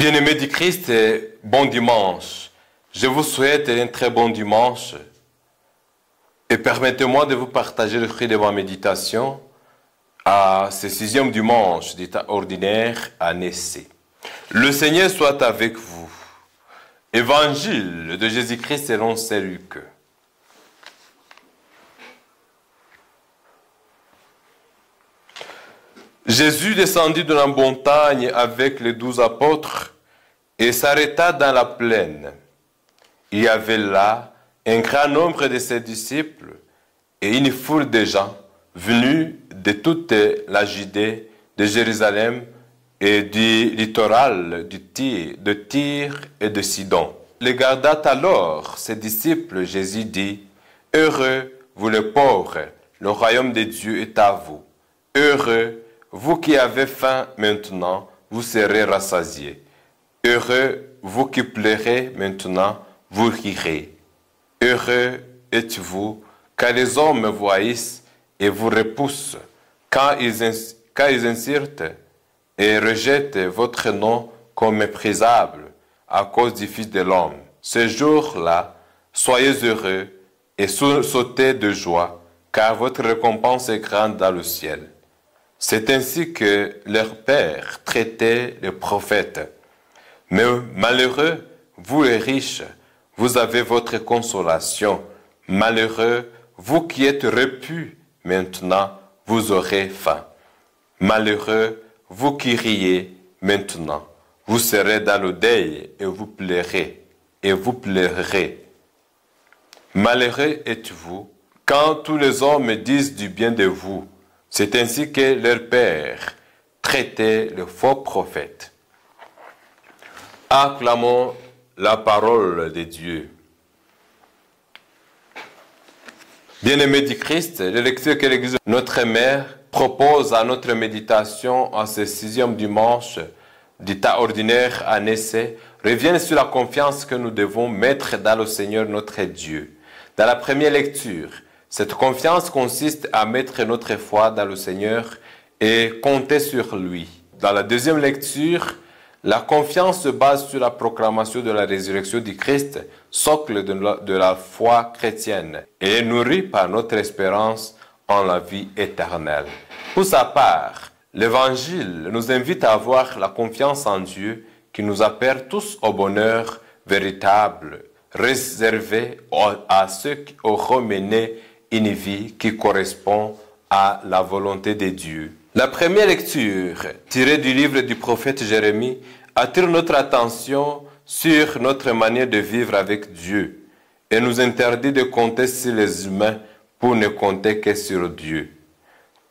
Bien-aimés du Christ, bon dimanche. Je vous souhaite un très bon dimanche et permettez-moi de vous partager le fruit de ma méditation à ce 6e dimanche d'état ordinaire année C. Le Seigneur soit avec vous. Évangile de Jésus-Christ selon saint Luc. Jésus descendit de la montagne avec les 12 apôtres et s'arrêta dans la plaine. Il y avait là un grand nombre de ses disciples et une foule de gens venus de toute la Judée, de Jérusalem et du littoral de Tyr et de Sidon. Regardant alors ses disciples, Jésus dit, « Heureux, vous les pauvres, le royaume de Dieu est à vous. Heureux, vous qui avez faim maintenant, vous serez rassasiés. Heureux, vous qui pleurez maintenant, vous rirez. Heureux êtes-vous, car les hommes vous haïssent et vous repoussent, quand ils insultent et rejettent votre nom comme méprisable à cause du Fils de l'homme. Ce jour-là, soyez heureux et sautez de joie, car votre récompense est grande dans le ciel. C'est ainsi que leur père traitait les prophètes. Mais malheureux, vous les riches, vous avez votre consolation. Malheureux, vous qui êtes repus, maintenant vous aurez faim. Malheureux, vous qui riez, maintenant vous serez dans le deuil et vous pleurez, Malheureux êtes-vous quand tous les hommes disent du bien de vous. C'est ainsi que leur père traitait les faux prophètes. Acclamons la parole de Dieu. Bien-aimés du Christ, les lectures que l'Église, notre mère, propose à notre méditation à ce 6e dimanche d'état ordinaire année C reviennent sur la confiance que nous devons mettre dans le Seigneur notre Dieu. Dans la première lecture, cette confiance consiste à mettre notre foi dans le Seigneur et compter sur lui. Dans la deuxième lecture, la confiance se base sur la proclamation de la résurrection du Christ, socle de la foi chrétienne, et est nourrie par notre espérance en la vie éternelle. Pour sa part, l'Évangile nous invite à avoir la confiance en Dieu qui nous appelle tous au bonheur véritable, réservé à ceux qui auront mené une vie qui correspond à la volonté de Dieu. La première lecture, tirée du livre du prophète Jérémie, attire notre attention sur notre manière de vivre avec Dieu et nous interdit de compter sur les humains pour ne compter que sur Dieu.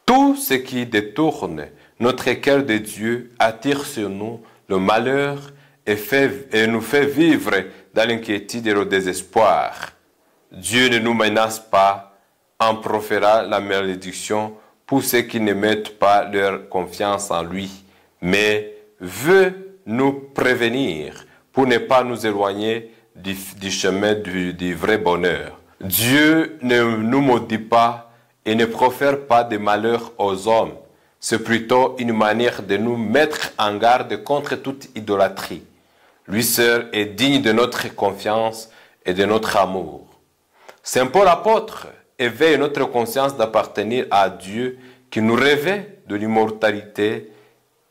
Tout ce qui détourne notre cœur de Dieu attire sur nous le malheur et nous fait vivre dans l'inquiétude et le désespoir. Dieu ne nous menace pas en proférant la malédiction pour ceux qui ne mettent pas leur confiance en lui, mais veut nous prévenir pour ne pas nous éloigner du chemin du vrai bonheur. Dieu ne nous maudit pas et ne profère pas de malheur aux hommes. C'est plutôt une manière de nous mettre en garde contre toute idolâtrie. Lui seul est digne de notre confiance et de notre amour. Saint Paul apôtre éveille notre conscience d'appartenir à Dieu qui nous revêt de l'immortalité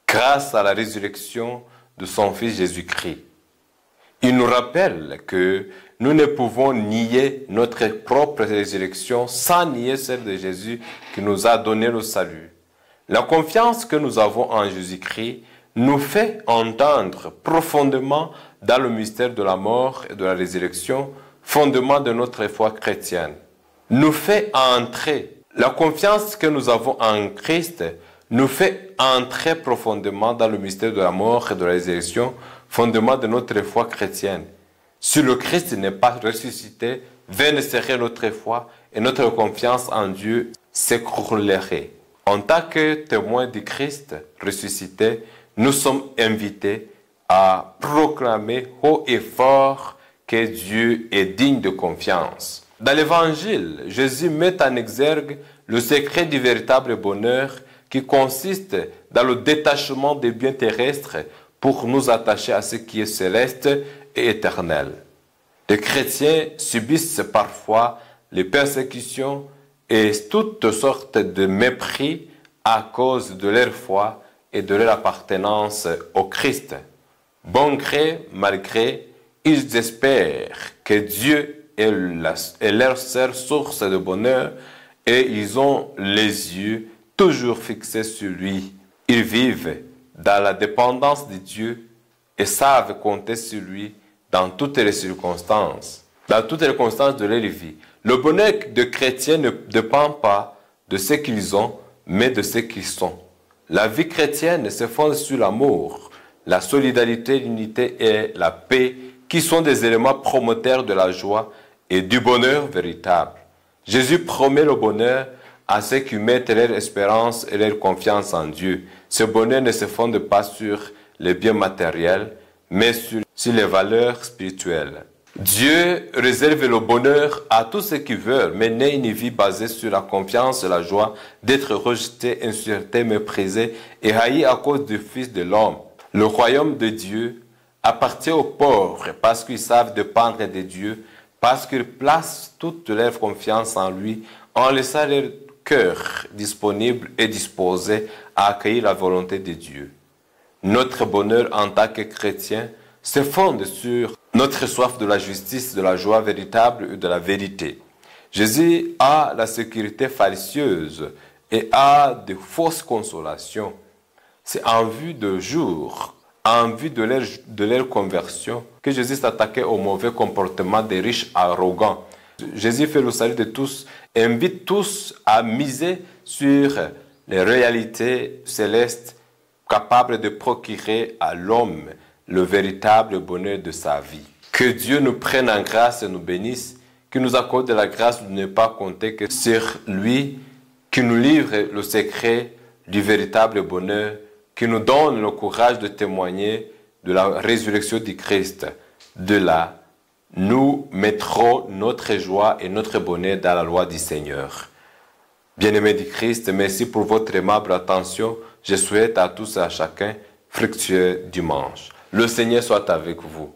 grâce à la résurrection de son Fils Jésus-Christ. Il nous rappelle que nous ne pouvons nier notre propre résurrection sans nier celle de Jésus qui nous a donné le salut. La confiance que nous avons en Jésus-Christ nous fait entendre profondément dans le mystère de la mort et de la résurrection, fondement de notre foi chrétienne. Nous fait entrer, la confiance que nous avons en Christ nous fait entrer profondément dans le mystère de la mort et de la résurrection, fondement de notre foi chrétienne. Si le Christ n'est pas ressuscité, vaine serait notre foi et notre confiance en Dieu s'écroulerait. En tant que témoins du Christ ressuscité, nous sommes invités à proclamer haut et fort que Dieu est digne de confiance. Dans l'Évangile, Jésus met en exergue le secret du véritable bonheur qui consiste dans le détachement des biens terrestres pour nous attacher à ce qui est céleste et éternel. Les chrétiens subissent parfois les persécutions et toutes sortes de mépris à cause de leur foi et de leur appartenance au Christ. Bon gré, mal gré, ils espèrent que Dieu est leur seule source de bonheur et ils ont les yeux toujours fixés sur lui. Ils vivent dans la dépendance de Dieu et savent compter sur lui dans toutes les circonstances, de leur vie. Le bonheur de chrétiens ne dépend pas de ce qu'ils ont, mais de ce qu'ils sont. La vie chrétienne se fonde sur l'amour, la solidarité, l'unité et la paix, qui sont des éléments promoteurs de la joie et du bonheur véritable. Jésus promet le bonheur à ceux qui mettent leur espérance et leur confiance en Dieu. Ce bonheur ne se fonde pas sur les biens matériels, mais sur les valeurs spirituelles. Dieu réserve le bonheur à tous ceux qui veulent mener une vie basée sur la confiance et la joie d'être rejeté, insulté, méprisé et haï à cause du Fils de l'homme. Le royaume de Dieu appartient aux pauvres parce qu'ils savent dépendre de Dieu, parce qu'ils placent toute leur confiance en lui, en laissant leur cœur disponible et disposé à accueillir la volonté de Dieu. Notre bonheur en tant que chrétien se fonde sur notre soif de la justice, de la joie véritable et de la vérité. Jésus a la sécurité falsieuse et a de fausses consolations. C'est en vue de jour, en vue de leur conversion, que Jésus s'attaquait au mauvais comportement des riches arrogants. Jésus fait le salut de tous et invite tous à miser sur les réalités célestes capables de procurer à l'homme le véritable bonheur de sa vie. Que Dieu nous prenne en grâce et nous bénisse, qu'il nous accorde la grâce de ne pas compter que sur lui, qui nous livre le secret du véritable bonheur, qui nous donne le courage de témoigner de la résurrection du Christ. De là, nous mettrons notre joie et notre bonheur dans la loi du Seigneur. Bien-aimés du Christ, merci pour votre aimable attention. Je souhaite à tous et à chacun fructueux dimanche. Le Seigneur soit avec vous.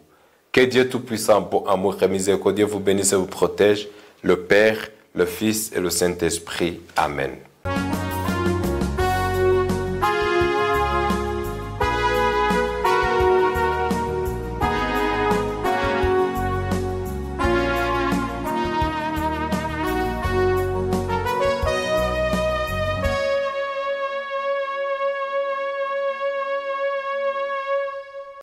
Que Dieu Tout-Puissant, bon amour et miséricordieux vous bénisse et vous protège, le Père, le Fils et le Saint-Esprit. Amen.